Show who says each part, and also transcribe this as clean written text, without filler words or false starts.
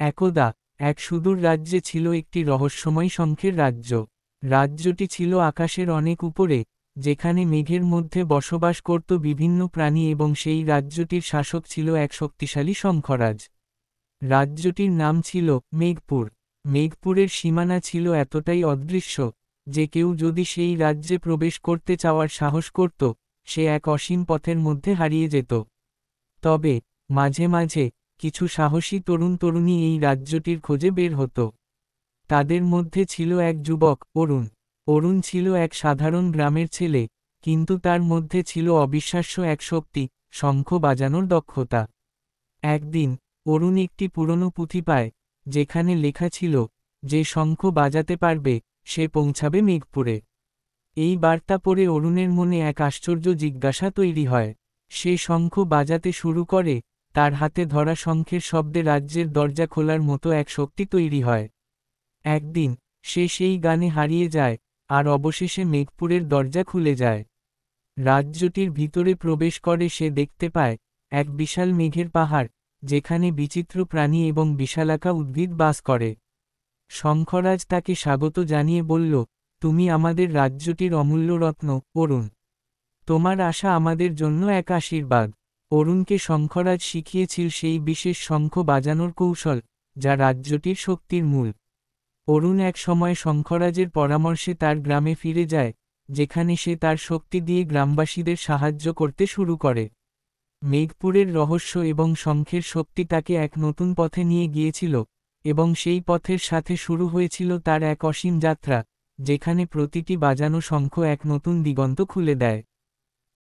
Speaker 1: একদা এক সুদূর রাজ্যে ছিল একটি রহস্যময় শঙ্খের রাজ্য। রাজ্যটি ছিল আকাশের অনেক উপরে, যেখানে মেঘের মধ্যে বসবাস করত বিভিন্ন প্রাণী, এবং সেই রাজ্যটির শাসক ছিল এক শক্তিশালী শঙ্খরাজ। রাজ্যটির নাম ছিল মেঘপুর। মেঘপুরের সীমানা ছিল এতটাই অদৃশ্য যে কেউ যদি সেই রাজ্যে প্রবেশ করতে চাওয়ার সাহস করত, সে এক অসীম পথের মধ্যে হারিয়ে যেত। তবে মাঝে মাঝে কিছু সাহসী তরুণ তরুণী এই রাজ্যটির খোঁজে বের হতো। তাদের মধ্যে ছিল এক যুবক অরুণ। অরুণ ছিল এক সাধারণ গ্রামের ছেলে, কিন্তু তার মধ্যে ছিল অবিশ্বাস্য এক শক্তি, শঙ্খ বাজানোর দক্ষতা। একদিন অরুণ একটি পুরনো পুঁথি পায়, যেখানে লেখা ছিল, যে শঙ্খ বাজাতে পারবে সে পৌঁছাবে মেঘপুরে। এই বার্তা পড়ে অরুণের মনে এক আশ্চর্য জিজ্ঞাসা তৈরি হয়। সে শঙ্খ বাজাতে শুরু করে, তার হাতে ধরা শঙ্খের শব্দে রাজ্যের দরজা খোলার মতো এক শক্তি তৈরি হয়। একদিন সে সেই গানে হারিয়ে যায়, আর অবশেষে মেঘপুরের দরজা খুলে যায়। রাজ্যটির ভিতরে প্রবেশ করে সে দেখতে পায় এক বিশাল মেঘের পাহাড়, যেখানে বিচিত্র প্রাণী এবং বিশালাকা উদ্ভিদ বাস করে। শঙ্খরাজ তাকে স্বাগত জানিয়ে বলল, তুমি আমাদের রাজ্যটির অমূল্য রত্ন, অরুণ। তোমার আশা আমাদের জন্য এক আশীর্বাদ। অরুণকে শঙ্খরাজ শিখিয়েছিল সেই বিশেষ শঙ্খ বাজানোর কৌশল, যা রাজ্যটির শক্তির মূল। অরুণ এক সময় শঙ্খরাজের পরামর্শে তার গ্রামে ফিরে যায়, যেখানে সে তার শক্তি দিয়ে গ্রামবাসীদের সাহায্য করতে শুরু করে। মেঘপুরের রহস্য এবং শঙ্খের শক্তি তাকে এক নতুন পথে নিয়ে গিয়েছিল, এবং সেই পথের সাথে শুরু হয়েছিল তার এক অসীম যাত্রা, যেখানে প্রতিটি বাজানো শঙ্খ এক নতুন দিগন্ত খুলে দেয়।